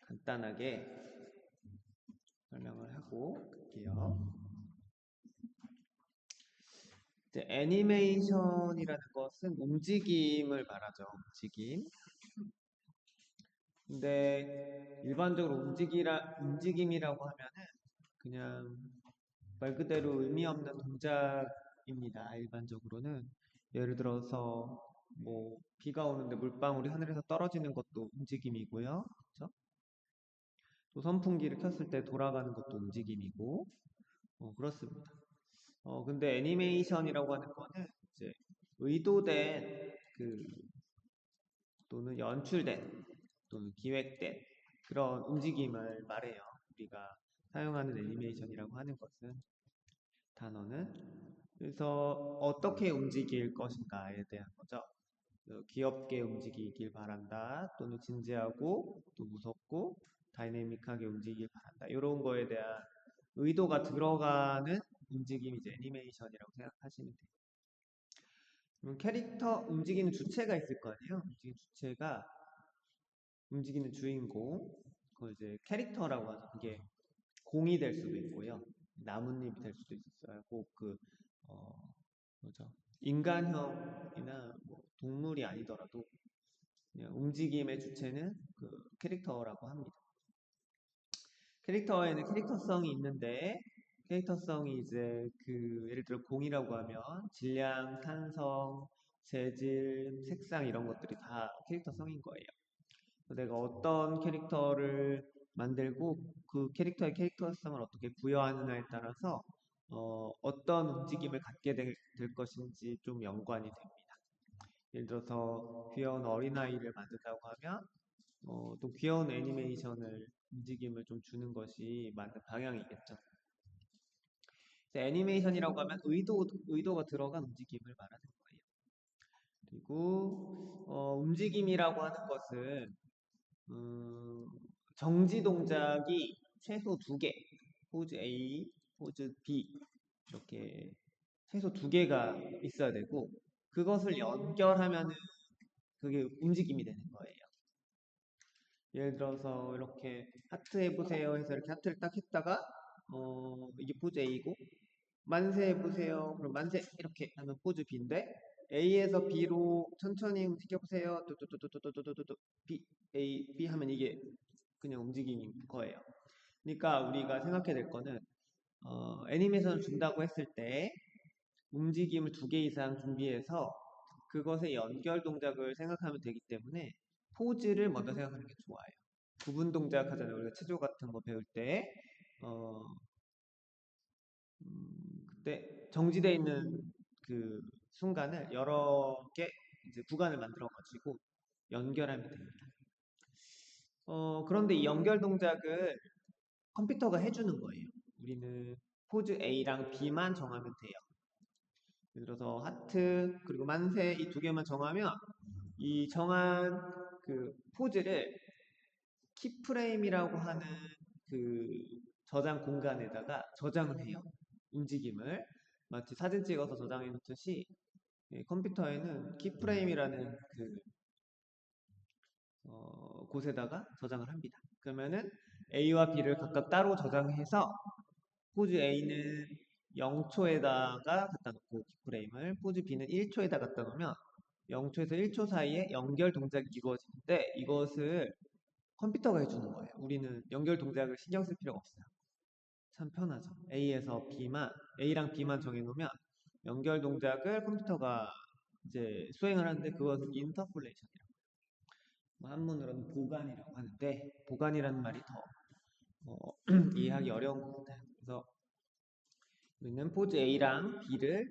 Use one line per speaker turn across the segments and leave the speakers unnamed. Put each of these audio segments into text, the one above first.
간단하게 설명을 하고 갈게요. 이제 애니메이션이라는 것은 움직임을 말하죠. 움직임. 근데 일반적으로 움직임이라고 하면은 그냥 말 그대로 의미 없는 동작입니다. 일반적으로는 예를 들어서 뭐 비가 오는데 물방울이 하늘에서 떨어지는 것도 움직임이고요. 그렇죠? 또 선풍기를 켰을 때 돌아가는 것도 움직임이고 그렇습니다. 근데 애니메이션이라고 하는 거는 이제 의도된 또는 연출된 또는 기획된 그런 움직임을 말해요. 우리가 사용하는 애니메이션이라고 하는 것은 단어는 그래서 어떻게 움직일 것인가에 대한 거죠. 귀엽게 움직이길 바란다 또는 진지하고 또 무섭고 다이내믹하게 움직이길 바란다. 이런 거에 대한 의도가 들어가는 움직임이 이제 애니메이션이라고 생각하시면 돼요. 그럼 캐릭터 움직이는 주체가 있을 거 아니에요? 움직이는 주체가 움직이는 주인공, 그걸 이제 캐릭터라고 하죠. 그게 공이 될 수도 있고요, 나뭇잎이 될 수도 있어요. 꼭 뭐죠? 인간형이나 뭐 동물이 아니더라도 그냥 움직임의 주체는 그 캐릭터라고 합니다. 캐릭터에는 캐릭터성이 있는데 캐릭터성이 이제 예를 들어 공이라고 하면 질량, 탄성, 재질, 색상 이런 것들이 다 캐릭터성인 거예요. 내가 어떤 캐릭터를 만들고 그 캐릭터의 캐릭터성을 어떻게 부여하느냐에 따라서 어떤 움직임을 갖게 될 것인지 좀 연관이 됩니다. 예를 들어서 귀여운 어린아이를 만든다고 하면 또 귀여운 애니메이션을 움직임을 좀 주는 것이 맞는 방향이겠죠. 애니메이션이라고 하면 의도가 들어간 움직임을 말하는 거예요. 그리고 움직임이라고 하는 것은 정지 동작이 최소 2개, 포즈 A, 포즈 B 이렇게 최소 2개가 있어야 되고 그것을 연결하면은 그게 움직임이 되는 거예요. 예를 들어서 이렇게 하트 해보세요 해서 이렇게 하트를 딱 했다가 이게 포즈 A고 만세 해보세요 그럼 만세 이렇게 하면 포즈 B인데 A에서 B로 천천히 움직여보세요 뚜뚜뚜뚜뚜뚜뚜뚜 B, A, B 하면 이게 그냥 움직이는 거예요. 그러니까 우리가 생각해야 될 거는 애니메이션을 준다고 했을 때 움직임을 2개 이상 준비해서 그것의 연결 동작을 생각하면 되기 때문에 포즈를 먼저 생각하는 게 좋아요. 구분 동작 하잖아요. 우리가 체조 같은 거 배울 때 그때 정지되어 있는 그 순간을 여러 개 이제 구간을 만들어 가지고 연결하면 됩니다. 그런데 이 연결 동작을 컴퓨터가 해주는 거예요. 우리는 포즈 A랑 B만 정하면 돼요. 예를 들어서 하트 그리고 만세 이 2개만 정하면 이 정한 그 포즈를 키프레임이라고 하는 그 저장 공간에다가 저장을 해요. 움직임을 마치 사진 찍어서 저장해 놓듯이 컴퓨터에는 키프레임이라는 곳에다가 저장을 합니다. 그러면은 A와 B를 각각 따로 저장해서 포즈 A는 0초에다가 갖다 놓고 키프레임을 포즈 B는 1초에다 갖다 놓으면 0초에서 1초 사이에 연결 동작이 이루어지는데 이것을 컴퓨터가 해주는 거예요. 우리는 연결 동작을 신경 쓸 필요가 없어요. 참 편하죠. A랑 B만 정해놓으면 연결 동작을 컴퓨터가 이제 수행을 하는데 그것은 인터폴레이션이라고 해요. 한문으로는 보관이라고 하는데 보관이라는 말이 더 이해하기 어려운 것 같아요. 그래서 우리는 포즈 A랑 B를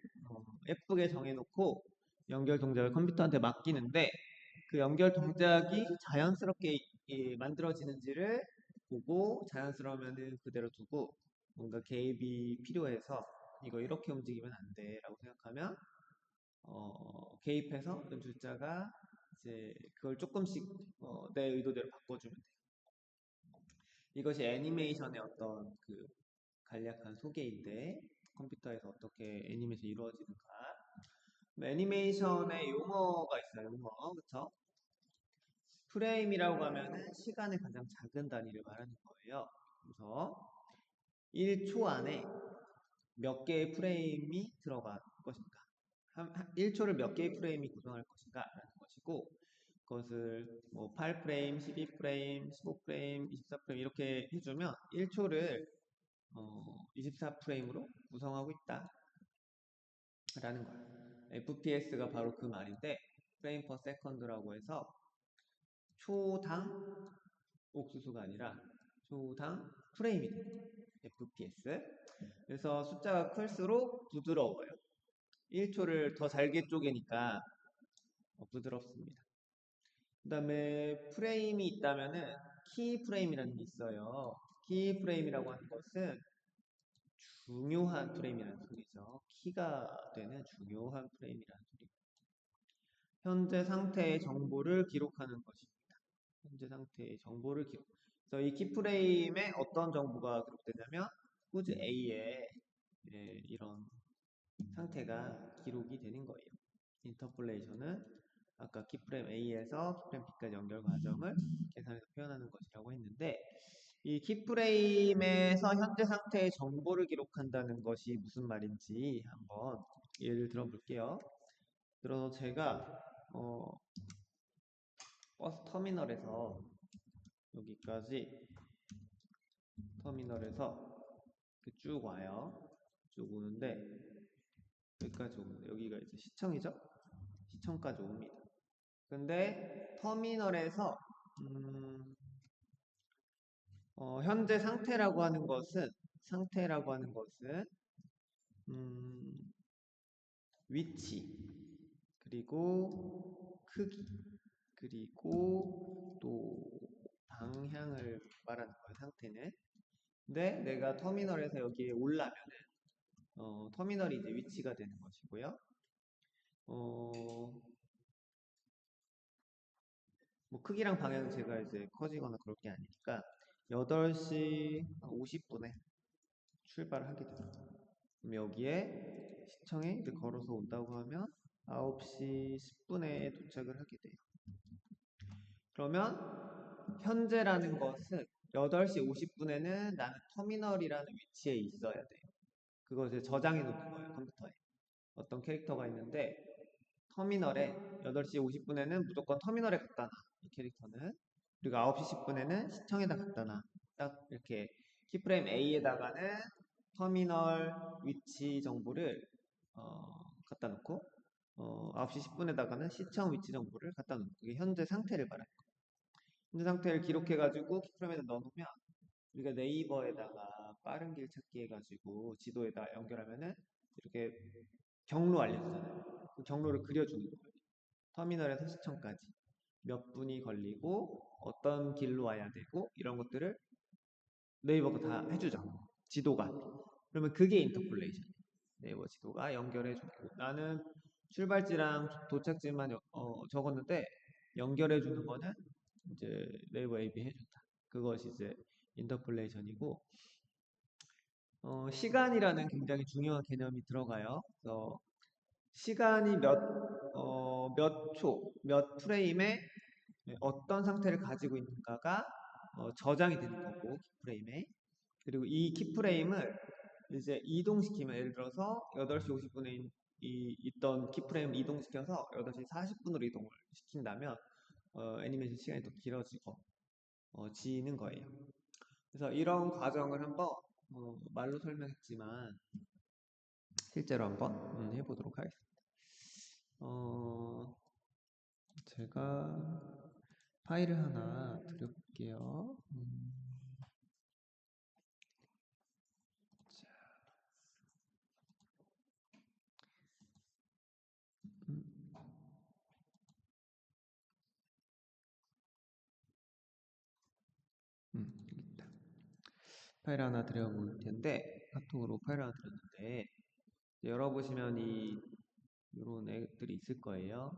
예쁘게 정해놓고 연결 동작을 컴퓨터한테 맡기는데 그 연결 동작이 자연스럽게 만들어지는지를 보고 자연스러우면 그대로 두고 뭔가 개입이 필요해서 이거 이렇게 움직이면 안 돼 라고 생각하면 개입해서 연출자가 이제 그걸 조금씩 내 의도대로 바꿔주면 돼요. 이것이 애니메이션의 어떤 간략한 소개인데 컴퓨터에서 어떻게 애니메이션이 이루어지는가. 애니메이션에 용어가 있어요. 용어, 그쵸? 프레임이라고 하면은 시간의 가장 작은 단위를 말하는 거예요. 그래서 1초 안에 몇 개의 프레임이 들어갈 것인가? 1초를 몇 개의 프레임이 구성할 것인가? 라는 것이고, 그것을 뭐 8프레임, 12프레임, 15프레임, 24프레임 이렇게 해주면 1초를 24프레임으로 구성하고 있다. 라는 거예요. FPS가 바로 그 말인데, 프레임 퍼 세컨드라고 해서 초당 옥수수가 아니라 초당 프레임이 됩니다. FPS. 그래서 숫자가 클수록 부드러워요. 1초를 더 잘게 쪼개니까 부드럽습니다. 그 다음에 프레임이 있다면은 키 프레임이라는 게 있어요. 키 프레임이라고 하는 것은 중요한 프레임이라는 소리죠. 키가 되는 중요한 프레임이라는 소리. 현재 상태의 정보를 기록하는 것입니다. 현재 상태의 정보를 기록. 그래서 이 키 프레임에 어떤 정보가 기록되냐면 포즈 A에 이런 상태가 기록이 되는 거예요. 인터폴레이션은 아까 키프레임 A에서 키프레임 B까지 연결 과정을 계산해서 표현하는 것이라고 했는데 이 키프레임에서 현재 상태의 정보를 기록한다는 것이 무슨 말인지 한번 예를 들어 볼게요. 들어서 제가 버스 터미널에서 여기까지 터미널에서 쭉 와요. 쭉 오는데 여기까지 오는데 여기가 이제 시청이죠? 시청까지 옵니다. 근데 터미널에서 현재 상태라고 하는 것은 위치 그리고 크기 그리고 또 방향을 말하는 거예요. 상태는. 근데 내가 터미널에서 여기에 올라면은 터미널이 이제 위치가 되는 것이고요. 뭐 크기랑 방향은 제가 이제 커지거나 그럴 게 아니니까 8시 50분에 출발을 하게 됩니다. 그럼 여기에 시청에 걸어서 온다고 하면 9시 10분에 도착을 하게 돼요. 그러면 현재라는 것은 8시 50분에는 나는 터미널이라는 위치에 있어야 돼요. 그것을 저장해 놓는 거예요, 컴퓨터에. 어떤 캐릭터가 있는데 터미널에 8시 50분에는 무조건 터미널에 갖다 놔. 이 캐릭터는. 그리고 9시 10분에는 시청에다 갖다 놔. 딱 이렇게 키프레임 A에다가는 터미널 위치 정보를 갖다 놓고 9시 10분에다가는 시청 위치 정보를 갖다 놓는 그게 현재 상태를 말하는 거예요. 현재 상태를 기록해가지고 키프레임에다 넣어놓으면 우리가 네이버에다가 빠른 길 찾기 해가지고 지도에다 연결하면은 이렇게 경로 알려주잖아요. 그 경로를 그려주는 거예요. 터미널에서 시청까지 몇 분이 걸리고 어떤 길로 와야 되고 이런 것들을 네이버가 다 해주죠. 지도가. 그러면 그게 인터폴레이션. 네이버 지도가 연결해주고 나는 출발지랑 도착지만 적었는데 연결해주는 거는 이제 네이버 앱이 해준다. 그것이 이제 인터폴레이션이고 시간이라는 굉장히 중요한 개념이 들어가요. 그래서 시간이 몇 초, 몇 프레임에 어떤 상태를 가지고 있는가가 저장이 되는 거고, 키프레임에. 그리고 이 키프레임을 이제 이동시키면, 예를 들어서 8시 50분에 있던 키프레임을 이동시켜서 8시 40분으로 이동을 시킨다면, 애니메이션 시간이 더 길어지고, 지는 거예요. 그래서 이런 과정을 한번, 말로 설명했지만, 실제로 한번 해보도록 하겠습니다. 제가 파일을 하나 드려볼게요. 여기 있다. 파일 하나 드려볼 텐데 카톡으로 파일 하나 드렸는데 열어보시면 이런 애들이 있을 거예요.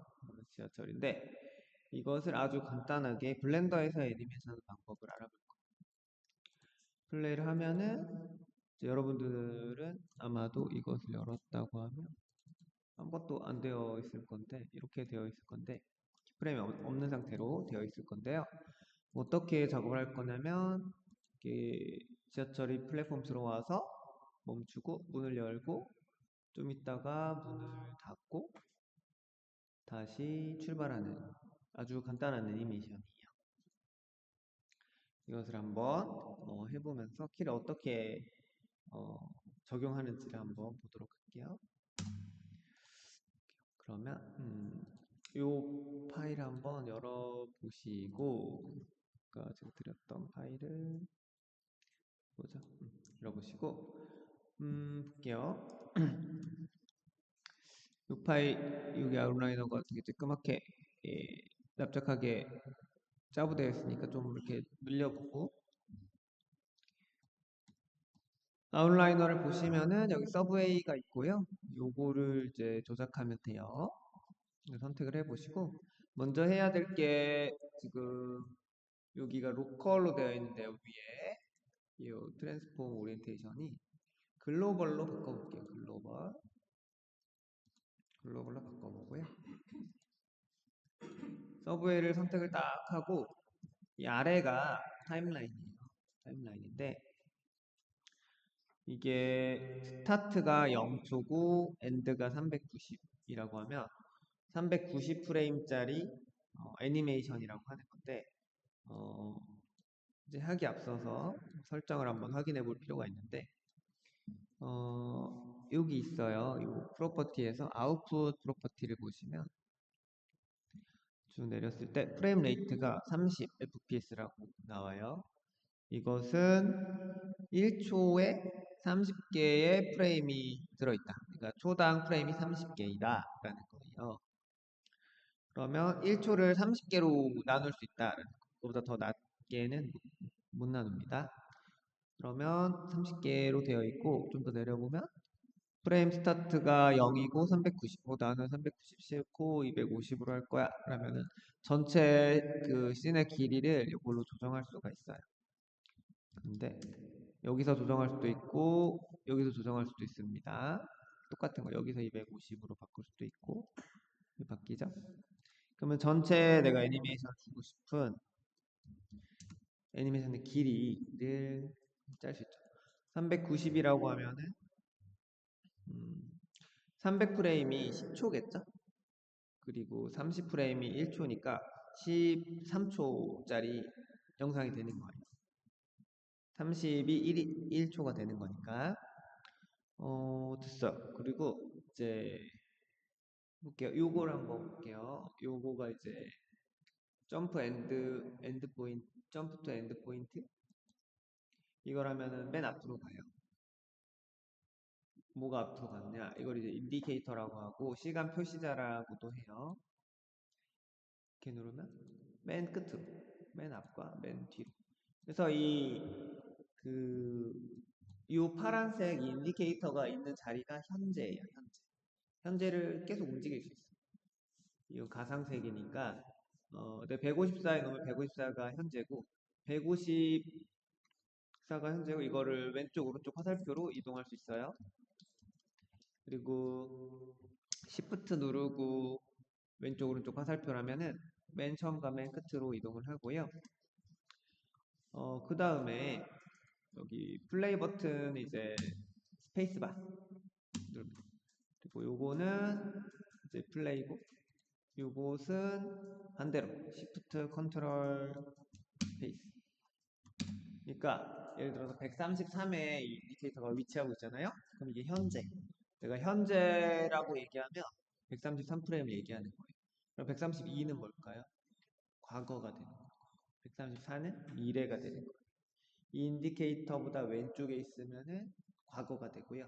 지하철인데 이것을 아주 간단하게 블렌더에서 애니메이션 하는 방법을 알아볼 거예요. 플레이를 하면은 여러분들은 아마도 이것을 열었다고 하면 아무것도 안 되어 있을 건데 이렇게 되어 있을 건데 프레임이 없는 상태로 되어 있을 건데요. 어떻게 작업을 할 거냐면 이렇게 지하철이 플랫폼 들어와서 멈추고 문을 열고 좀 있다가 문을 닫고 다시 출발하는 아주 간단한 애니메이션이에요. 이것을 한번 해보면서 키를 어떻게 어, 적용하는지를 한번 보도록 할게요. 그러면 이 파일 한번 열어보시고 아까 제가 드렸던 파일을 보자. 열어보시고 볼게요. 이 파일 여기 아웃라이너가 되게 쬐끄맣게 예, 납작하게 짜부되어 있으니까 좀 이렇게 늘려보고 아웃라이너를 보시면은 여기 서브웨이가 있고요. 요거를 이제 조작하면 돼요. 선택을 해보시고 먼저 해야 될 게 지금 여기가 로컬로 되어 있는데요. 위에 이 트랜스폼 오리엔테이션이 글로벌로 바꿔볼게요. 글로벌로 바꿔보고요. 서브웨이를 선택을 딱 하고 이 아래가 타임라인이에요. 타임라인인데 이게 스타트가 0초고 엔드가 390이라고 하면 390 프레임짜리 애니메이션이라고 하는 건데 어, 이제 하기 앞서서 설정을 한번 확인해 볼 필요가 있는데 여기 있어요. 이 프로퍼티에서 아웃풋 프로퍼티를 보시면 쭉 내렸을 때 프레임 레이트가 30 fps라고 나와요. 이것은 1초에 30개의 프레임이 들어있다. 그러니까 초당 프레임이 30개이다 라는 거예요. 그러면 1초를 30개로 나눌 수 있다. 그보다 더 낮게는 못 나눕니다. 그러면 30개로 되어 있고 좀 더 내려보면 프레임 스타트가 0이고 390, 나는 390 싫고 250으로 할 거야. 그러면은 전체 그 씬의 길이를 이걸로 조정할 수가 있어요. 근데 여기서 조정할 수도 있고 여기서 조정할 수도 있습니다. 똑같은 거 여기서 250으로 바꿀 수도 있고 바뀌죠? 그러면 전체 내가 애니메이션 주고 싶은 애니메이션의 길이를 짤 수 있죠. 390이라고 하면은 300프레임이 10초겠죠? 그리고 30프레임이 1초니까 13초짜리 영상이 되는 거예요. 30이 1초가 되는 거니까 됐어. 그리고 이제 볼게요. 요걸 한번 볼게요. 요거가 이제 점프 엔드 포인트, 점프 투 엔드 포인트 이걸 하면은 맨 앞으로 가요. 뭐가 앞으로 갔냐? 이걸 이제 인디케이터라고 하고 시간 표시자라고도 해요. 이렇게 누르면 맨 끝으로, 맨 앞과 맨 뒤로. 그래서 이 파란색 인디케이터가 있는 자리가 현재예요. 현재를 계속 움직일 수 있어요. 이 가상색이니까 내 154에 놓으면 154가 현재고 154가 현재고 이거를 왼쪽 오른쪽 화살표로 이동할 수 있어요. 그리고 Shift 누르고 왼쪽 오른쪽 화살표라면은 맨 처음과 맨 끝으로 이동을 하고요. 그 다음에 여기 플레이 버튼 이제 스페이스바 누릅니다. 그리고 요거는 이제 플레이고 요것은 반대로 Shift 컨트롤 스페이스. 그러니까 예를 들어서 133에 이 인디케이터가 위치하고 있잖아요. 그럼 이게 현재. 내가 현재라고 얘기하면 133프레임을 얘기하는 거예요. 그럼 132는 뭘까요? 과거가 되는 거예요. 134는 미래가 되는 거예요. 이 인디케이터보다 왼쪽에 있으면은 과거가 되고요.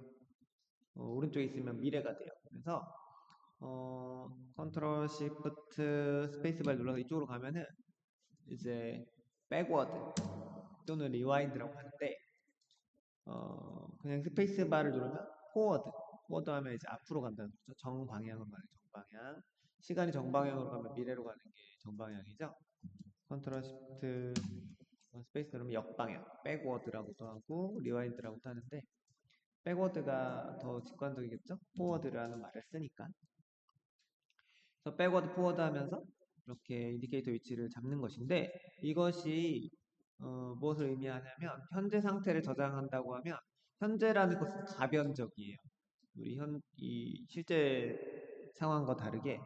오른쪽에 있으면 미래가 돼요. 그래서 컨트롤 시프트 스페이스바를 눌러서 이쪽으로 가면은 이제 백워드 또는 리와인드라고 하는데 그냥 스페이스바를 누르면 포워드 하면 이제 앞으로 간다는 거죠. 정방향으로 가는 정방향. 시간이 정방향으로 가면 미래로 가는 게 정방향이죠. 컨트롤 시프트 스페이스 누르면 역방향, 백워드라고도 하고 리와인드라고도 하는데 백워드가 더 직관적이겠죠? 포워드라는 말을 쓰니까. 그래서 백워드 포워드 하면서 이렇게 인디케이터 위치를 잡는 것인데 이것이 무엇을 의미하냐면 현재 상태를 저장한다고 하면 현재라는 것은 가변적이에요. 이 실제 상황과 다르게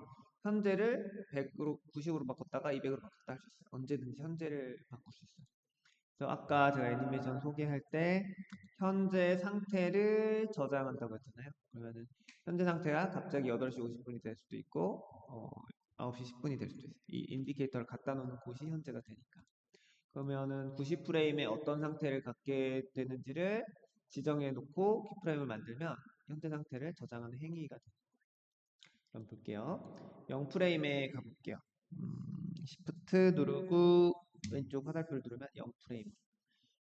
현재를 100으로 90으로 바꿨다가 200으로 바꿨다 할 수 있어요. 언제든지 현재를 바꿀 수 있어요. 그래서 아까 제가 애니메이션 소개할 때 현재 상태를 저장한다고 했잖아요. 그러면은 현재 상태가 갑자기 8시 50분이 될 수도 있고 9시 10분이 될 수도 있어요. 이 인디케이터를 갖다 놓는 곳이 현재가 되니까. 그러면은 90프레임에 어떤 상태를 갖게 되는지를 지정해 놓고 키프레임을 만들면 현재 상태를 저장하는 행위가 됩니다. 그럼 볼게요. 0프레임에 가볼게요. Shift 누르고 왼쪽 화살표를 누르면 0프레임.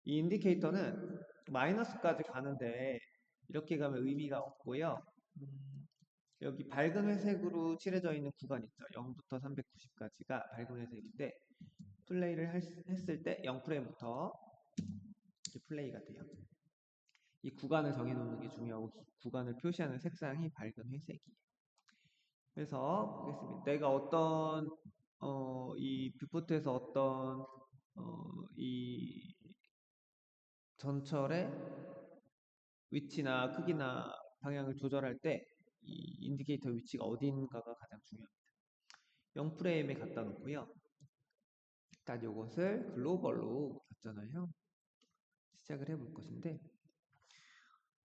이 인디케이터는 마이너스까지 가는데 이렇게 가면 의미가 없고요. 여기 밝은 회색으로 칠해져 있는 구간 있죠. 0부터 390까지가 밝은 회색인데 플레이를 했을 때 0프레임부터 플레이가 돼요. 이 구간을 정해놓는 게 중요하고 구간을 표시하는 색상이 밝은 회색이에요. 그래서 보겠습니다. 내가 어떤 이 뷰포트에서 어떤 이 전철의 위치나 크기나 방향을 조절할 때 이 인디케이터 위치가 어딘가가 가장 중요합니다. 0프레임에 갖다 놓고요. 일단 이것을 글로벌로 겼잖아요. 시작을 해볼 것인데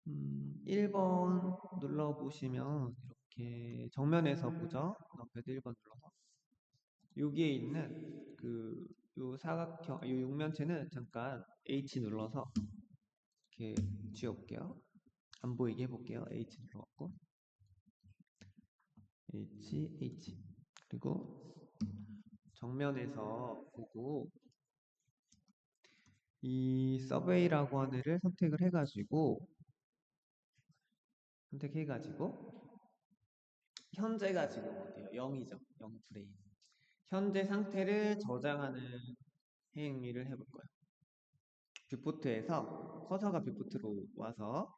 1번 눌러보시면 이렇게 정면에서 보죠. 넘패드 1번 눌러서 여기에 있는 요 사각형, 요 육면체는 잠깐 H 눌러서 이렇게 지워볼게요. 안 보이게 해볼게요. H 눌러갖고 H 그리고 정면에서 보고 이 서베이라고 하는 애를 선택해가지고 현재가 지금 어디요? 0이죠. 0프레임. 현재 상태를 저장하는 행위를 해볼 거예요. 뷰포트에서 커서가 뷰포트로 와서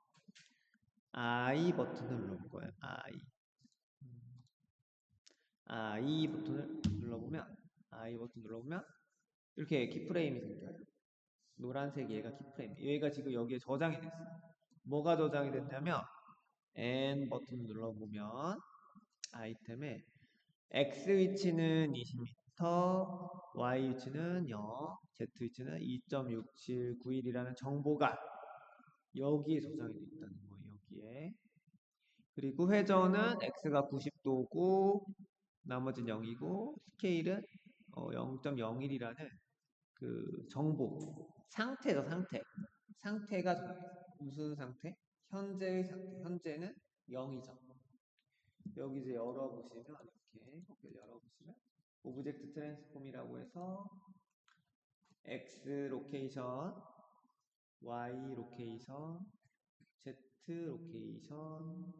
I 버튼을 눌러볼 거예요. I 버튼을 눌러보면 이렇게 키프레임이 생겨요. 노란색 얘가 키프레임. 얘가 지금 여기에 저장이 됐어요. 뭐가 저장이 됐냐면 N 버튼 눌러보면 아이템에 X 위치는 20m, Y 위치는 0, Z 위치는 2.6791이라는 정보가 여기에 저장이 되어 있다는 거예요. 여기에. 그리고 회전은 X가 90도고 나머지는 0이고 스케일은 0.01이라는 그 정보 상태죠. 상태가 무슨 상태? 현재의 상태. 현재는 0이죠. 여기 이제 열어보시면 이렇게 거기를 열어보시면 오브젝트 트랜스폼이라고 해서 X 로케이션, Y 로케이션, Z 로케이션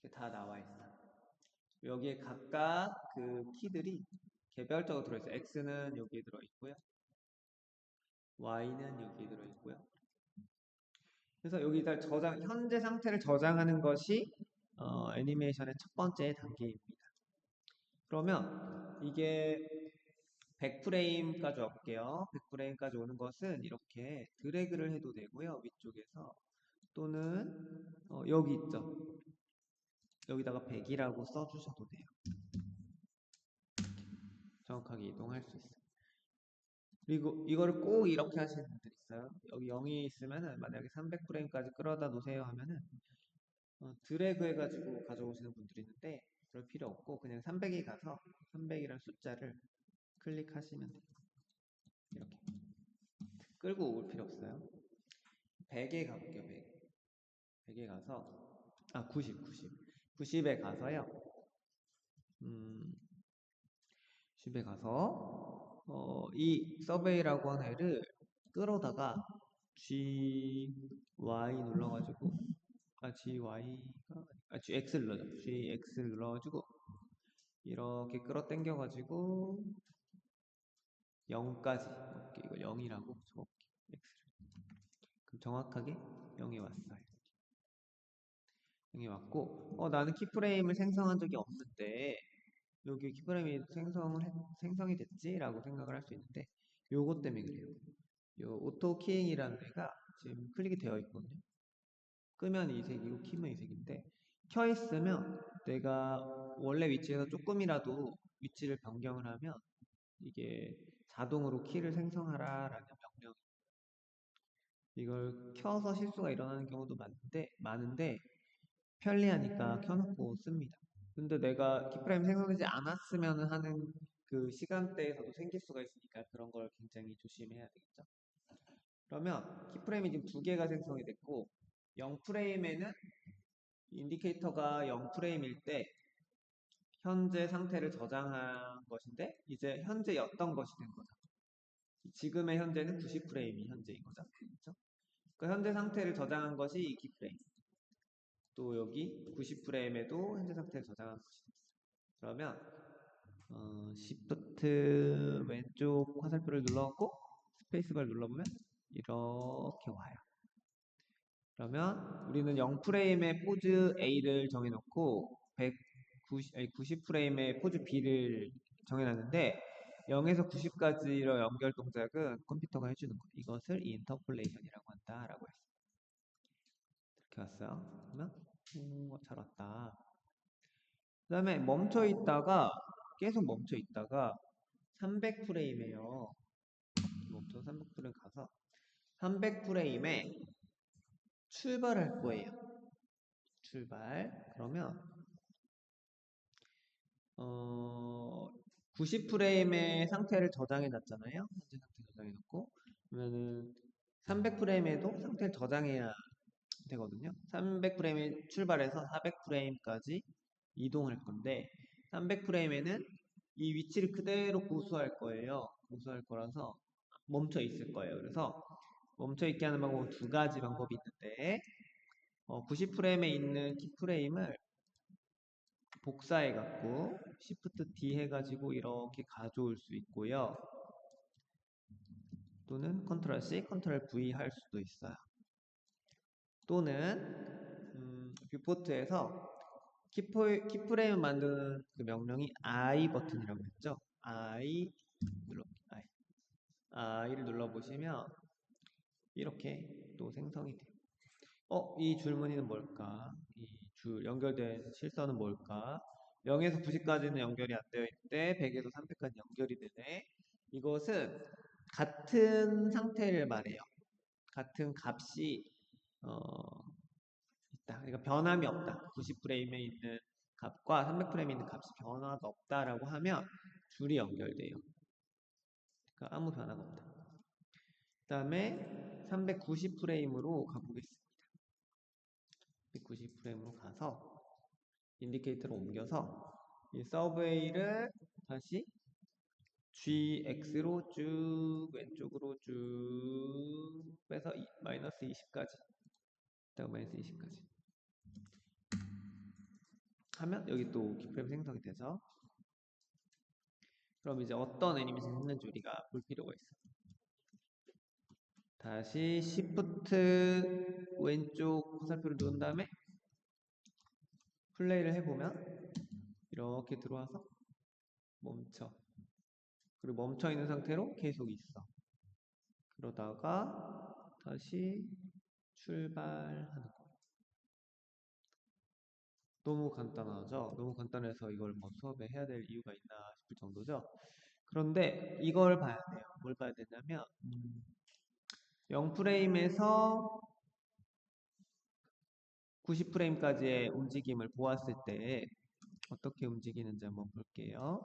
이렇게 다 나와 있어요. 여기에 각각 그 키들이 개별적으로 들어있어요. X는 여기에 들어있고요. Y는 여기에 들어있고요. 그래서 여기다 현재 상태를 저장하는 것이 애니메이션의 첫 번째 단계입니다. 그러면 이게 100프레임까지 올게요. 100프레임까지 오는 것은 이렇게 드래그를 해도 되고요. 위쪽에서 또는 여기 있죠. 여기다가 100이라고 써주셔도 돼요. 정확하게 이동할 수 있어요. 그리고 이거를 꼭 이렇게 하시는 분들 있어요. 여기 0이 있으면은 만약에 300프레임까지 끌어다 놓으세요 하면은 드래그 해가지고 가져오시는 분들이 있는데 그럴 필요 없고 그냥 300에 가서 300이라는 숫자를 클릭하시면 돼요. 이렇게 끌고 올 필요 없어요. 100에 가볼게요. 100에 가서 90에 가서요. 90에 가서 이 서베이라고 하는 애를 끌어다가 GY 눌러가지고 GX를 눌러줘. GX를 눌러가지고 이렇게 끌어당겨가지고 0까지 이거 0이라고 적어볼게요. X를. 그럼 정확하게 0이 왔어요. 0이 왔고 나는 키프레임을 생성한 적이 없는데 여기 키프레임이 생성이 됐지라고 생각을 할 수 있는데 요것 때문에 그래요. 요 오토 키잉이라는 애가 지금 클릭이 되어 있거든요. 끄면 이 색이고 키면 이 색인데 켜 있으면 내가 원래 위치에서 조금이라도 위치를 변경을 하면 이게 자동으로 키를 생성하라라는 명령. 이걸 켜서 실수가 일어나는 경우도 많은데 편리하니까 켜놓고 씁니다. 근데 내가 키프레임 생성되지 않았으면 하는 그 시간대에서도 생길 수가 있으니까 그런 걸 굉장히 조심해야 되겠죠. 그러면 키프레임이 지금 두 개가 생성이 됐고 0프레임에는 인디케이터가 0프레임일 때 현재 상태를 저장한 것인데 이제 현재였던 것이 된 거죠. 지금의 현재는 90프레임이 현재인 거죠. 그렇죠? 그 현재 상태를 저장한 것이 이 키프레임. 또 여기 90프레임에도 현재 상태를 저장한 것이 됐어요. 그러면 Shift 왼쪽 화살표를 눌러갖고 스페이스바를 눌러보면 이렇게 와요. 그러면 우리는 0프레임의 포즈 A를 정해놓고 90프레임의 포즈 B를 정해놨는데 0에서 90까지로 연결 동작은 컴퓨터가 해주는 거예요. 이것을 인터폴레이션이라고 한다라고 했어요. 이렇게 왔어요. 그러면 잘 왔다. 그 다음에 계속 멈춰 있다가 300프레임에요. 멈춰서 300프레임 가서 300프레임에 출발할 거예요. 출발. 그러면 90프레임의 상태를 저장해 놨잖아요. 현재 상태 저장해 놓고 그러면은 300프레임에도 상태를 저장해야 되거든요. 300프레임에 출발해서 400프레임까지 이동할 건데 300프레임에는 이 위치를 그대로 고수할 거예요. 고수할 거라서 멈춰 있을 거예요. 그래서 멈춰 있게 하는 방법은 두 가지 방법이 있는데 90프레임에 있는 키프레임을 복사해 갖고 Shift D 해가지고 이렇게 가져올 수 있고요. 또는 Ctrl C, Ctrl V 할 수도 있어요. 또는 뷰포트에서 키프레임 만드는 그 명령이 I 버튼이라고 했죠. I를 눌러보시면 이렇게 또 생성이 돼요. 이 줄무늬는 뭘까? 이 줄 연결된 실선은 뭘까? 0에서 90까지는 연결이 안 되어 있는데 100에서 300까지 연결이 되네. 이것은 같은 상태를 말해요. 같은 값이 어, 있다. 그러니까 변함이 없다. 90프레임에 있는 값과 300프레임에 있는 값이 변화가 없다라고 하면 줄이 연결돼요. 그러니까 아무 변화가 없다. 그 다음에 390프레임으로 가보겠습니다. 190프레임으로 가서 인디케이터를 옮겨서 이 서브웨이를 다시 GX로 쭉 왼쪽으로 쭉 빼서 마이너스 20까지 마이너스 20까지 하면 여기 또 키프레임 생성이 돼서 그럼 이제 어떤 애니메이션을 했는지 우리가 볼 필요가 있어요. 다시 Shift 왼쪽 화살표를 누른 다음에 플레이를 해보면 이렇게 들어와서 멈춰. 그리고 멈춰 있는 상태로 계속 있어. 그러다가 다시 출발하는 거예요. 너무 간단하죠? 너무 간단해서 이걸 뭐 수업에 해야 될 이유가 있나 싶을 정도죠? 그런데 이걸 봐야 돼요. 뭘 봐야 되냐면 0프레임에서 90프레임까지의 움직임을 보았을 때 어떻게 움직이는지 한번 볼게요.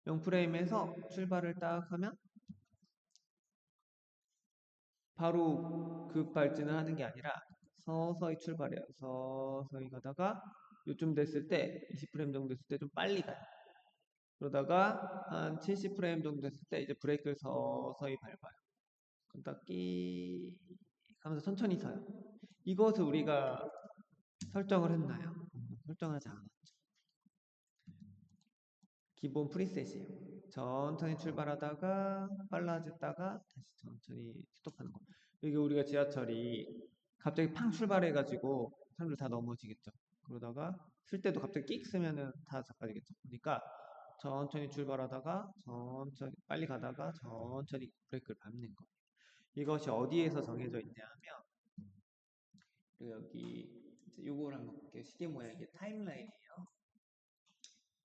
0프레임에서 출발을 딱 하면 바로 급 발진을 하는 게 아니라 서서히 출발해요. 서서히 가다가 요쯤 됐을 때 20프레임 정도 됐을 때 좀 빨리 가요. 그러다가 한 70프레임 정도 됐을 때 이제 브레이크를 서서히 밟아요. 그럼 딱끼 하면서 천천히 서요. 이것을 우리가 설정을 했나요? 설정하지 않았죠. 기본 프리셋이에요. 천천히 출발하다가 빨라졌다가 다시 천천히 스톱하는 거. 여기 우리가 지하철이 갑자기 팡 출발해가지고 사람들 다 넘어지겠죠. 그러다가 쓸 때도 갑자기 끽 쓰면은 다 자빠지겠죠. 그러니까 천천히 출발하다가 천천히 빨리 가다가 천천히 브레이크를 밟는 거예요. 이것이 어디에서 정해져 있냐 하면 여기 이제 요걸 한번 볼게요. 시계 모양 이게 타임라인이에요.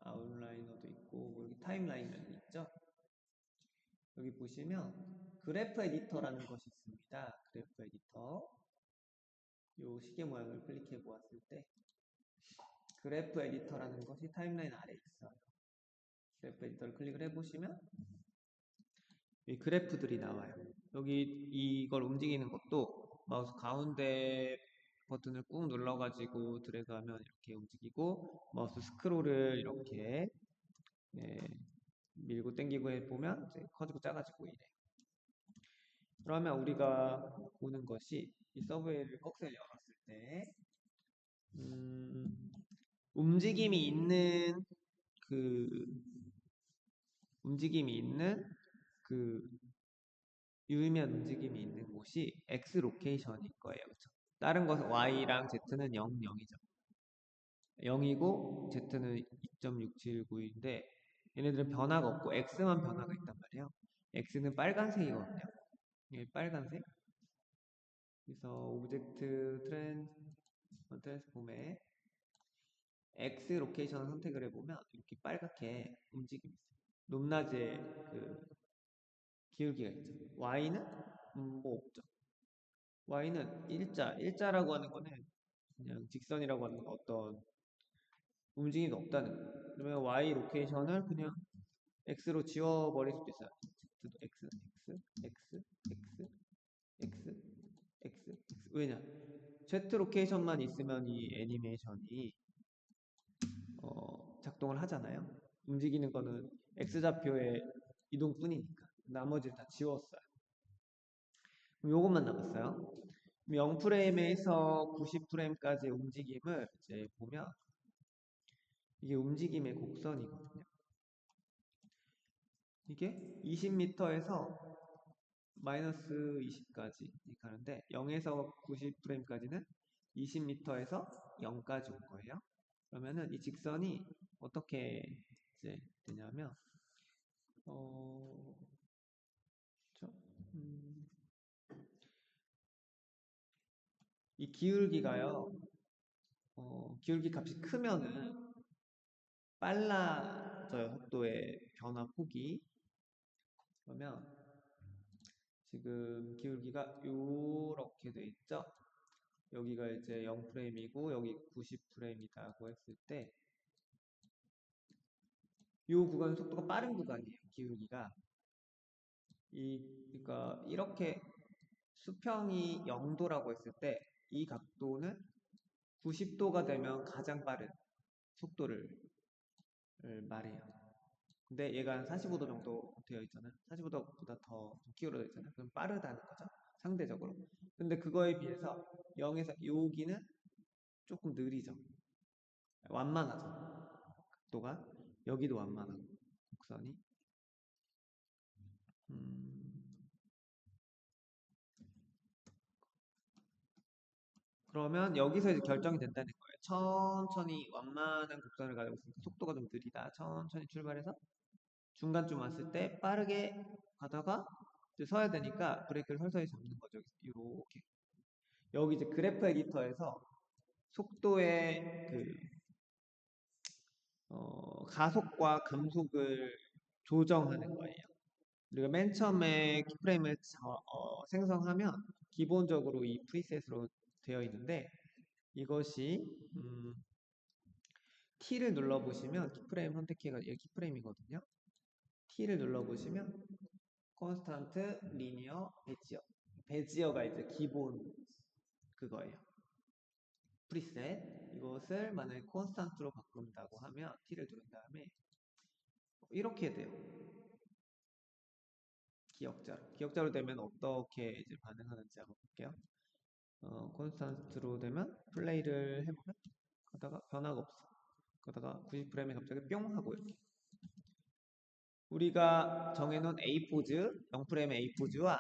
아웃라이너도 있고 뭐 여기 타임라인이 있죠. 여기 보시면 그래프 에디터라는 것이 있습니다. 그래프 에디터. 요 시계 모양을 클릭해 보았을 때 그래프 에디터라는 것이 타임라인 아래에 있어요. 그래프 에디터를 클릭을 해보시면 이 그래프들이 나와요. 여기 이걸 움직이는 것도 마우스 가운데 버튼을 꾹 눌러가지고 드래그하면 이렇게 움직이고 마우스 스크롤을 이렇게 밀고 당기고 해보면 이제 커지고 작아지고 이래. 그러면 우리가 보는 것이 이 서브웨이를 꺽쇠를 열었을 때 움직임이 있는 그 그 유의미한 움직임이 있는 곳이 X 로케이션일 거예요. 그쵸? 다른 것은 Y랑 Z는 0, 0이죠. 0이고 Z는 2.679인데 얘네들은 변화가 없고 X만 변화가 있단 말이에요. X는 빨간색이거든요. 이게 빨간색. 그래서 오브젝트 트랜스폼에 X 로케이션을 선택을 해보면 이렇게 빨갛게 움직임이 있어요. 높낮이의 그 기울기가 있죠. Y는 뭐 없죠. Y는 일자라고 하는 거는 그냥 직선이라고 하는 어떤 움직임이 없다는 거예요. 그러면 Y 로케이션을 그냥 X로 지워버릴 수도 있어요. Z도 X, X, X, X, X, X. 왜냐? Z 로케이션만 있으면 이 애니메이션이 작동을 하잖아요. 움직이는 거는 X좌표의 이동뿐이니까. 나머지를 다 지웠어요. 그럼 요것만 남았어요. 0프레임에서 90프레임까지의 움직임을 이제 보면 이게 움직임의 곡선이거든요. 이게 20m에서 마이너스 20까지 가는데 0에서 90프레임까지는 20m에서 0까지 온 거예요. 그러면은 이 직선이 어떻게 이제 되냐면 그쵸? 이 기울기가요. 기울기 값이 크면은 빨라져요. 속도의 변화 폭이. 그러면 지금 기울기가 요렇게 돼 있죠. 여기가 이제 0프레임이고 여기 90프레임이라고 했을 때 이 구간은 속도가 빠른 구간이에요. 기울기가 그러니까 이렇게 수평이 0도라고 했을 때 이 각도는 90도가 되면 가장 빠른 속도를 말해요. 근데 얘가 한 45도 정도 되어 있잖아요. 45도보다 더 기울어져 있잖아요. 그럼 빠르다는 거죠. 상대적으로. 근데 그거에 비해서 0에서 여기는 조금 느리죠. 완만하죠. 각도가. 여기도 완만하고 곡선이. 그러면 여기서 이제 결정이 된다는 거예요. 천천히 완만한 곡선을 가지고 있으니까 속도가 좀 느리다. 천천히 출발해서 중간쯤 왔을 때 빠르게 가다가 이제 서야 되니까 브레이크를 서서히 잡는 거죠. 이렇게. 여기 이제 그래프 에디터에서 속도의 가속과 감속을 조정하는 거예요. 우리가 맨 처음에 키프레임을 생성하면 기본적으로 이 프리셋으로 되어 있는데 이것이 T를 눌러보시면 키프레임 선택해가 여기 키프레임이거든요. T를 눌러보시면 콘스탄트, 리니어, 베지어. 베지어가 이제 기본 그거예요. 프리셋. 이것을 만약에 콘스탄트로 바꾼다고 하면 T를 누른 다음에 이렇게 돼요. 기억자로 되면 어떻게 이제 반응하는지 한번 볼게요. 콘스탄트로 되면 플레이를 해보면 가다가 변화가 없어. 그러다가 90프레임에 갑자기 뿅 하고 이렇게. 우리가 정해놓은 A 포즈, 0프레임의 A 포즈와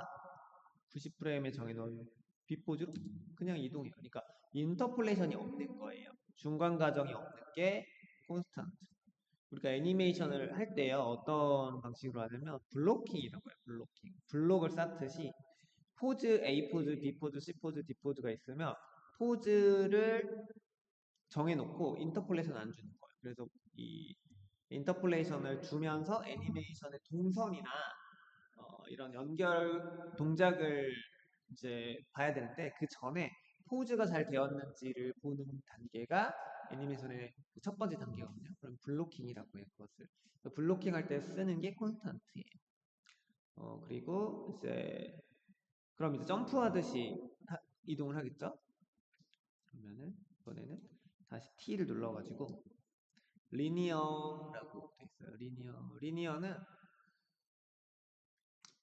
90프레임에 정해놓은 B 포즈로 그냥 이동해요. 그러니까 인터폴레이션이 없는 거예요. 중간 과정이 없는 게 콘스턴트. 우리가 애니메이션을 할 때요, 어떤 방식으로 하냐면 블로킹이라고 해요. 블로킹. 블록을 쌓듯이 포즈, A 포즈, B 포즈, C 포즈, D 포즈가 있으면 포즈를 정해놓고 인터폴레이션 안 주는 거예요. 그래서 이 인터폴레이션을 주면서 애니메이션의 동선이나 이런 연결 동작을 이제 봐야 되는데 그 전에 포즈가 잘 되었는지를 보는 단계가 애니메이션의 그첫 번째 단계거든요. 그럼 블로킹이라고 해요, 그것을. 블로킹 할 때 쓰는 게 콘스턴트예요. 그리고 이제 그럼 이제 점프하듯이 이동을 하겠죠? 그러면은 이번에는 다시 T를 눌러가지고 리니어라고 돼 있어요. 리니어는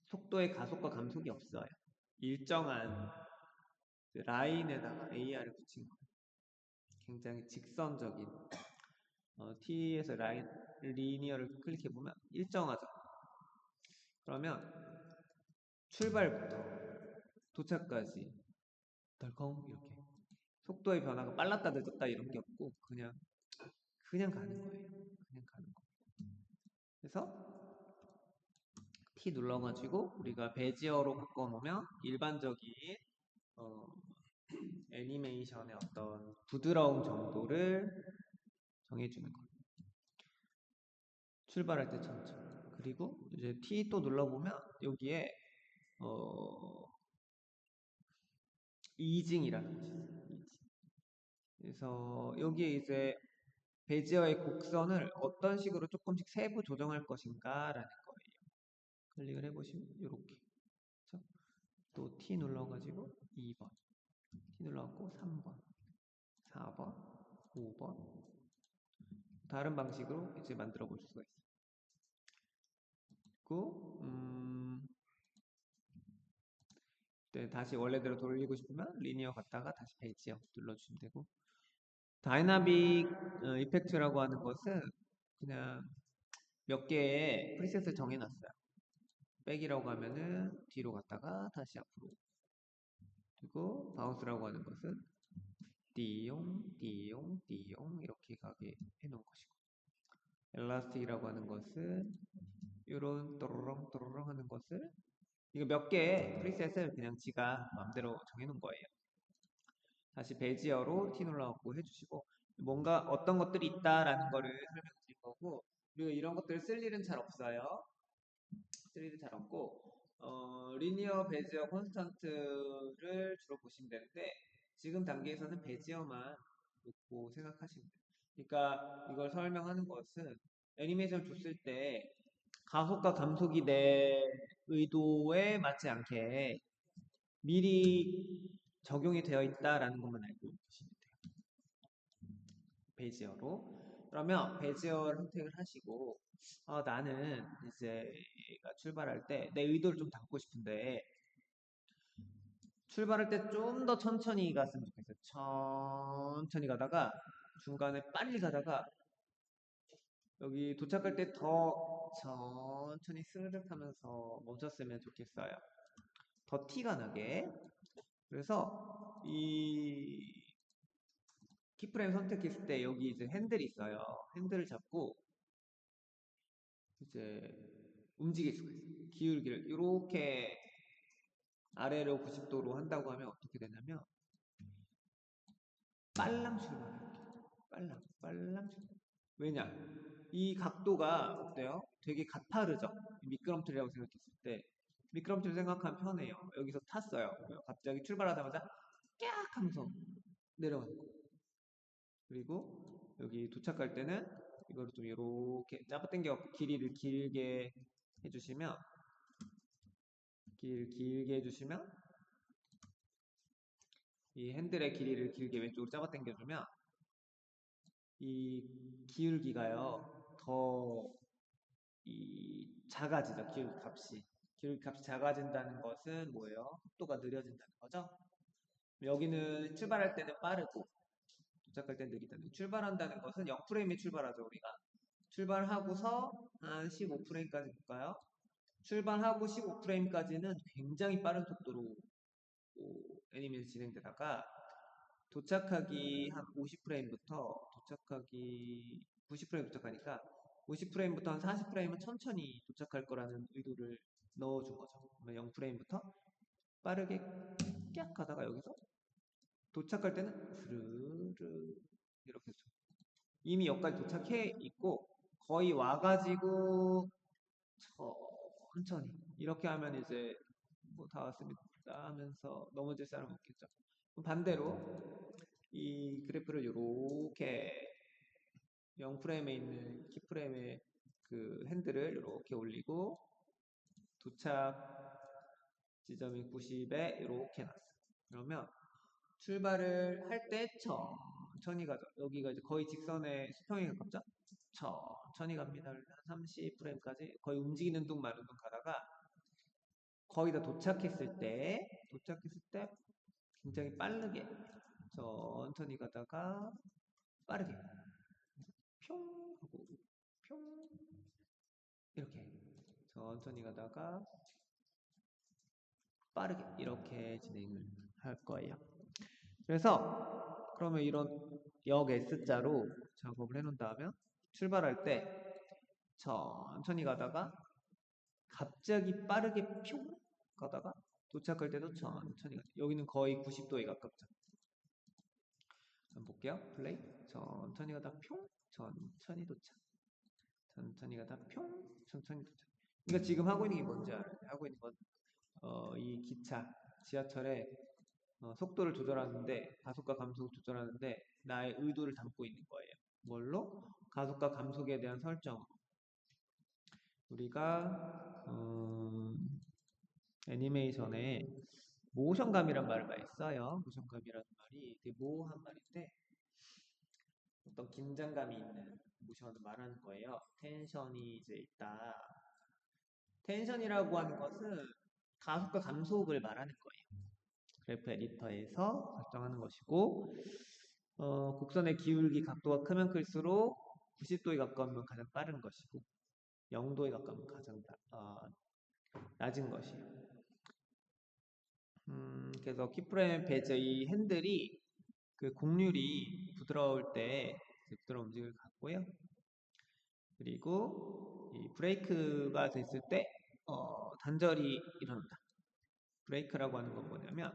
속도의 가속과 감속이 없어요. 일정한 그 라인에다가 AR을 붙인 거예요. 굉장히 직선적인 T에서 리니어를 클릭해보면 일정하죠. 그러면 출발부터 도착까지 덜컹 이렇게 속도의 변화가 빨랐다 늦었다 이런 게 없고 그냥 가는 거예요. 그냥 가는 거. 그래서 T 눌러가지고 우리가 베지어로 바꿔놓으면 일반적인 어, 애니메이션의 어떤 부드러움 정도를 정해주는 거예요. 출발할 때 천천히. 그리고 이제 T 또 눌러보면 여기에 이징이라는 것이 있어요. 이징. 그래서 여기에 이제 베지어의 곡선을 어떤 식으로 조금씩 세부 조정할 것인가라는 거예요. 클릭을 해보시면 이렇게. 그렇죠? 또 T 눌러가지고 2번, T 눌러갖고 3번, 4번, 5번. 다른 방식으로 이제 만들어 볼 수가 있어요. 그리고 네, 다시 원래대로 돌리고 싶으면 리니어 갔다가 다시 베지어 눌러주시면 되고 다이나믹 이펙트라고 하는 것은 그냥 몇 개의 프리셋을 정해놨어요. 백이라고 하면은 뒤로 갔다가 다시 앞으로. 그리고 바운스라고 하는 것은 띠용, 띠용, 띠용 이렇게 가게 해놓은 것이고 엘라스틱이라고 하는 것은 이런 또르렁 또르렁 하는 것을 이거 몇 개의 프리셋을 그냥 지가 마음대로 정해놓은 거예요. 다시 베지어로 T 눌러갖고 해주시고 뭔가 어떤 것들이 있다라는 거를 설명드릴 거고 그리고 이런 것들을 쓸 일은 잘 없어요. 쓸 일은 잘 없고 리니어, 베지어, 콘스턴트를 주로 보시면 되는데 지금 단계에서는 베지어만 놓고 생각하시면 돼요. 그러니까 이걸 설명하는 것은 애니메이션 줬을 때 가속과 감속이 내 의도에 맞지 않게 미리 적용이 되어 있다라는 것만 알고 계시면 돼요. 베지어로. 그러면 베지어를 선택을 하시고 나는 이제 출발할 때 내 의도를 좀 담고 싶은데 출발할 때 좀 더 천천히 갔으면 좋겠어요. 천천히 가다가 중간에 빨리 가다가 여기 도착할 때 더 천천히 스르륵 하면서 멈췄으면 좋겠어요. 더 티가 나게. 그래서 이 키프레임 선택했을 때 여기 이제 핸들이 있어요. 핸들을 잡고 이제 움직일 수가 있어요. 기울기를 이렇게 아래로 90도로 한다고 하면 어떻게 되냐면 빨랑 출발해요. 빨랑 출발. 왜냐? 이 각도가 어때요? 되게 가파르죠? 미끄럼틀이라고 생각했을 때 미끄럼틀 생각하면 편해요. 여기서 탔어요. 갑자기 출발하자마자 깍 하면서 내려가는 거. 그리고 여기 도착할 때는 이걸 좀 이렇게 잡아당겨 길이를 길게 해주시면 길게 해주시면 이 핸들의 길이를 길게 왼쪽으로 잡아당겨주면 이 기울기가요 더 작아지죠. 기울기 값이 작아진다는 것은 뭐예요? 속도가 느려진다는 거죠. 여기는 출발할 때는 빠르고 도착할 때는 느리다는 출발한다는 것은 0프레임에 출발하죠. 우리가 출발하고서 한 15프레임까지 볼까요? 출발하고 15프레임까지는 굉장히 빠른 속도로 애니메이션 진행되다가 도착하기 한 50프레임부터 도착하기 90프레임 도착하니까 50프레임부터 한 40프레임은 천천히 도착할 거라는 의도를 넣어준 거죠. 0프레임부터 빠르게 깍 가다가 여기서 도착할 때는 스르르 이렇게 해서 이미 여기까지 도착해 있고 거의 와가지고 천천히 이렇게 하면 이제 뭐 다 왔습니다 하면서 넘어질 사람 없겠죠. 반대로 이 그래프를 이렇게 0프레임에 있는 키프레임의 그 핸들을 이렇게 올리고 도착 지점이 90에 이렇게 놨어요. 그러면 출발을 할 때 천천히 가죠. 여기가 이제 거의 직선의 수평에 가깝죠? 천천히 갑니다. 한 30프레임까지 거의 움직이는 둥 마는 둥 가다가 거의 다 도착했을 때 굉장히 빠르게 천천히 가다가 빠르게 평 하고 평 이렇게 천천히 가다가 빠르게 이렇게 진행을 할 거예요. 그래서 그러면 이런 역 S자로 작업을 해놓은 다음에 출발할 때 천천히 가다가 갑자기 빠르게 뿅 가다가 도착할 때도 천천히 가죠. 여기는 거의 90도에 가깝죠. 한번 볼게요. 플레이. 천천히 가다 뿅 천천히 도착. 천천히 가다 뿅 천천히 도착. 그러니까 지금 하고 있는 게 뭔지 알아요? 하고 있는 건 이 기차, 지하철의 속도를 조절하는데 가속과 감속을 조절하는데 나의 의도를 담고 있는 거예요. 뭘로? 가속과 감속에 대한 설정. 우리가 애니메이션에 모션감이란 말을 많이 써요. 모션감이라는 말이 되게 모호한 말인데 어떤 긴장감이 있는 모션을 말하는 거예요. 텐션이 이제 있다. 텐션이라고 하는 것은 가속과 감속을 말하는 거예요. 그래프 에디터에서 설정하는 것이고 곡선의 기울기 각도가 크면 클수록 90도에 가까우면 가장 빠른 것이고 0도에 가까우면 가장 낮은 것이에요. 그래서 키프레임 배즈 이 핸들이 그 곡률이 부드러울 때 부드러운 움직임을 갖고요. 그리고 이 브레이크가 됐을 때 단절이 일어납니다. 브레이크라고 하는 건 뭐냐면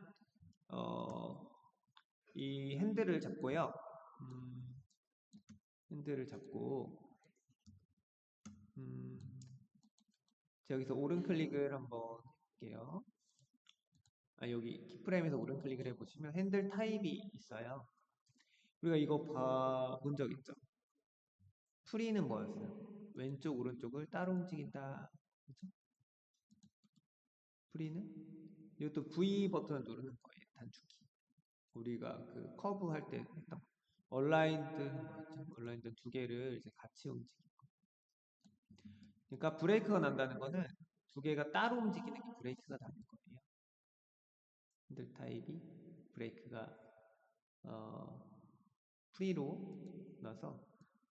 이 핸들을 잡고요. 핸들을 잡고 여기서 오른 클릭을 한번 해볼게요. 여기 키프레임에서 오른 클릭을 해보시면 핸들 타입이 있어요. 우리가 이거 본 적 있죠? 프리는 뭐였어요? 왼쪽 오른쪽을 따로 움직인다. 그죠? 프리는 이것도 V 버튼을 누르는 거예요. 단축키. 우리가 그 커브 할 때 했던 얼라인드는 뭐였죠? 얼라인드 두 개를 이제 같이 움직이는 거. 그러니까 브레이크가 난다는 거는 두 개가 따로 움직이는 게 브레이크가 나는 거예요. 핸들 타입이 브레이크가 프리로 나서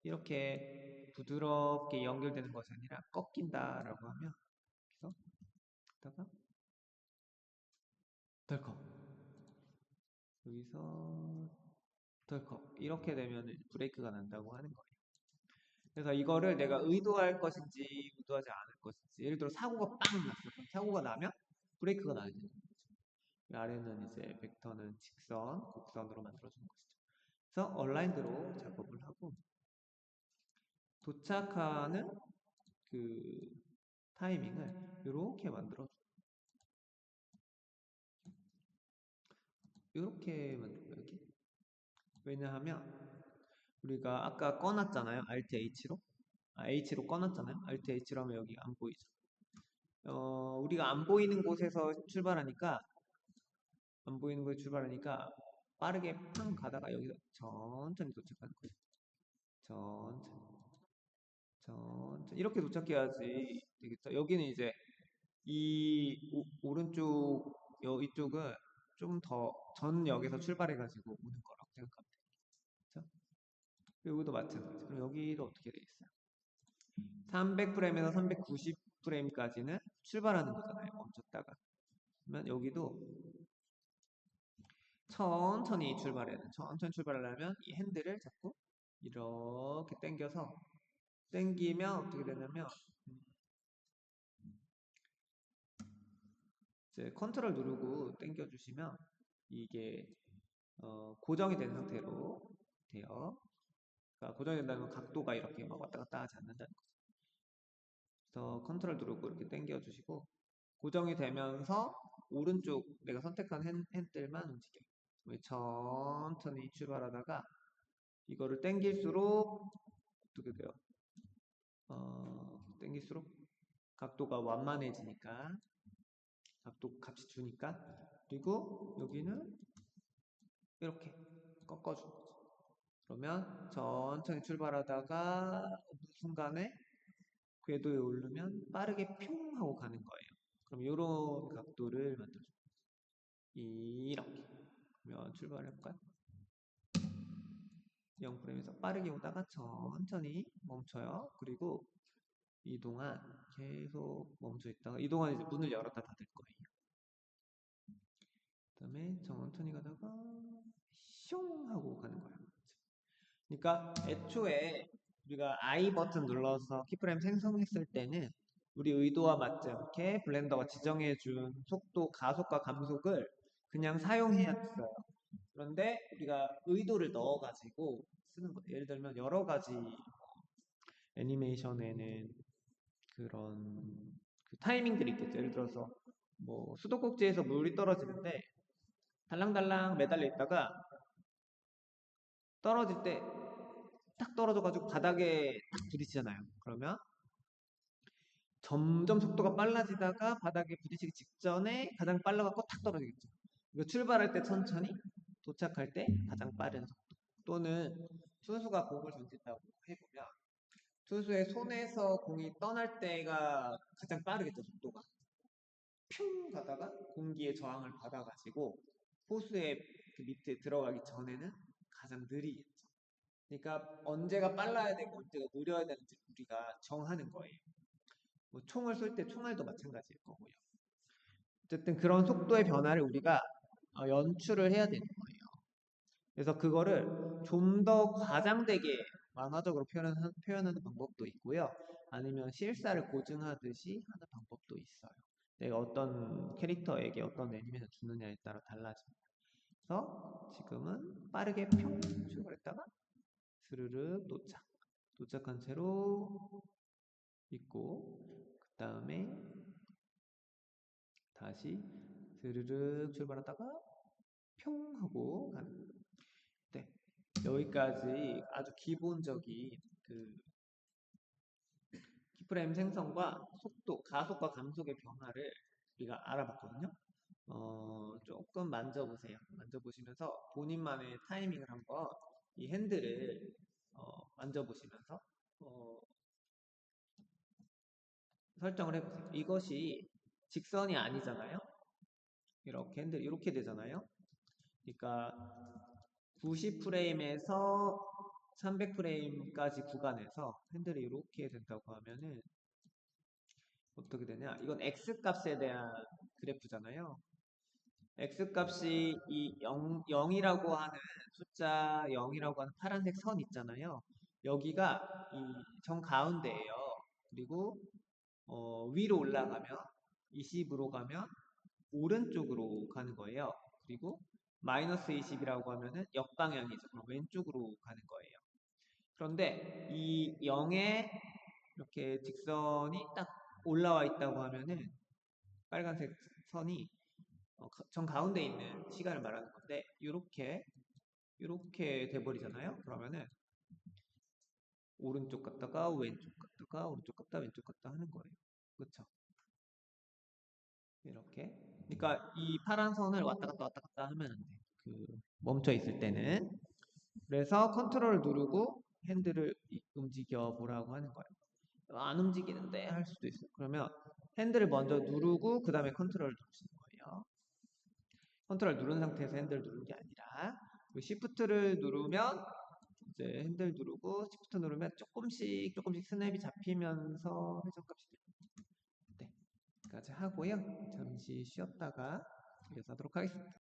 이렇게 부드럽게 연결되는 것이 아니라 꺾인다라고 하면 그래서 다가 덜컥 여기서 덜컥 이렇게 되면 브레이크가 난다고 하는 거예요. 그래서 이거를 내가 의도할 것인지 의도하지 않을 것인지 예를 들어 사고가 빵 났어. 사고가 나면 브레이크가 나야 되는 거죠. 아래는 이제 벡터는 직선, 곡선으로 만들어주는 것이죠. 그래서 얼라인드로 작업을 하고 도착하는 그 타이밍을 이렇게 만들어줘. 이렇게 만들어요. 이렇게. 왜냐하면 우리가 아까 꺼놨잖아요. Alt H로. H로 꺼놨잖아요. Alt H로 하면 여기 안 보이죠. 우리가 안 보이는 곳에서 출발하니까 빠르게 팡 가다가 여기서 천천히 도착하는 거예요. 천천히 이렇게 도착해야지 되겠죠. 여기는 이제 이 오른쪽 이쪽은 좀 더 전 역에서 출발해가지고 오는 거라고 생각하면 돼요. 그렇죠? 여기도 마찬가지. 그럼 여기도 어떻게 돼 있어요? 300프레임에서 390프레임까지는 출발하는 거잖아요. 멈췄다가. 그러면 여기도 천천히 출발해야 돼. 천천히 출발하려면 이 핸들을 잡고 이렇게 당겨서 당기면 어떻게 되냐면 이제 컨트롤 누르고 당겨주시면 이게 고정이 된 상태로 돼요. 그러니까 고정이 된다는 건 각도가 이렇게 막 왔다 갔다 하지 않는다는 거죠. 그래서 컨트롤 누르고 이렇게 당겨주시고 고정이 되면서 오른쪽 내가 선택한 핸들만 움직여요. 천천히 출발하다가 이거를 당길수록 어떻게 돼요? 당길수록 각도가 완만해지니까 각도 값이 주니까 그리고 여기는 이렇게 꺾어주는 거죠. 그러면 천천히 출발하다가 어느 순간에 궤도에 오르면 빠르게 뿅 하고 가는 거예요. 그럼 이런 각도를 만들어줘요. 이렇게. 그러면 출발해볼까요? 0프레임에서 빠르게 오다가 천천히 멈춰요. 그리고 이동안 계속 멈춰 있다가 이동안 이제 문을 열었다 닫을 거예요. 그 다음에 천천히 가다가 슝 하고 가는 거예요. 그러니까 애초에 우리가 I 버튼 눌러서 키프레임 생성했을 때는 우리 의도와 맞지 않게 블렌더가 지정해준 속도, 가속과 감속을 그냥 사용해야 했어요. 그런데 우리가 의도를 넣어가지고 쓰는 거예요. 예를 들면 여러 가지 애니메이션에는 그런 그 타이밍들이 있겠죠. 예를 들어서 뭐 수도꼭지에서 물이 떨어지는데 달랑달랑 매달려 있다가 떨어질 때 딱 떨어져가지고 바닥에 딱 부딪히잖아요. 그러면 점점 속도가 빨라지다가 바닥에 부딪히기 직전에 가장 빨라갖고 탁 떨어지겠죠. 이거 출발할 때 천천히, 도착할 때 가장 빠른 속도. 또는 투수가 공을 던진다고 해보면 투수의 손에서 공이 떠날 때가 가장 빠르겠죠, 속도가. 퓨 가다가 공기의 저항을 받아가지고 호수의 그 밑에 들어가기 전에는 가장 느리겠죠. 그러니까 언제가 빨라야 되고 언제가 느려야 되는지 우리가 정하는 거예요. 뭐 총을 쏠 때 총알도 마찬가지일 거고요. 어쨌든 그런 속도의 변화를 우리가 연출을 해야 되는 거예요. 그래서 그거를 좀 더 과장되게 만화적으로 표현하는 방법도 있고요. 아니면 실사를 고증하듯이 하는 방법도 있어요. 내가 어떤 캐릭터에게 어떤 애니메이션 주느냐에 따라 달라집니다. 그래서 지금은 빠르게 평 출발했다가 스르르 도착. 도착한 채로 있고 그 다음에 다시 스르르 출발하다가 평 하고 가는. 네, 여기까지 아주 기본적인 그 키프레임 생성과 속도, 가속과 감속의 변화를 우리가 알아봤거든요. 조금 만져보세요. 만져보시면서 본인만의 타이밍을 한번 이 핸들을 만져보시면서 설정을 해보세요. 이것이 직선이 아니잖아요. 이렇게 핸들 이렇게 되잖아요. 그러니까 90프레임에서 300프레임까지 구간에서 핸들이 이렇게 된다고 하면은 어떻게 되냐? 이건 X 값에 대한 그래프잖아요. X 값이 이 0이라고 하는 숫자 0이라고 하는 파란색 선 있잖아요. 여기가 이 정 가운데예요. 그리고 위로 올라가면 20으로 가면 오른쪽으로 가는 거예요. 그리고 마이너스 20이라고 하면은 역방향이죠. 그럼 왼쪽으로 가는 거예요. 그런데 이 0에 이렇게 직선이 딱 올라와 있다고 하면은 빨간색 선이 정 가운데 있는 시간을 말하는 건데 이렇게 돼버리잖아요. 그러면은 오른쪽 갔다가 왼쪽 갔다가 오른쪽 갔다 왼쪽 갔다 하는 거예요. 그렇죠? 이렇게. 그러니까 이 파란 선을 왔다 갔다 하면 안 돼. 그 멈춰 있을 때는. 그래서 컨트롤을 누르고 핸들을 움직여 보라고 하는 거예요. 안 움직이는데 할 수도 있어요. 그러면 핸들을 먼저 누르고 그 다음에 컨트롤을 누르시는 거예요. 컨트롤 누른 상태에서 핸들을 누르는 게 아니라 시프트를 누르면 이제 핸들 누르고 시프트 누르면 조금씩 스냅이 잡히면서 회전값이 됩니다. 네, 여기까지 하고요. 잠시 쉬었다가 이어서 하도록 하겠습니다.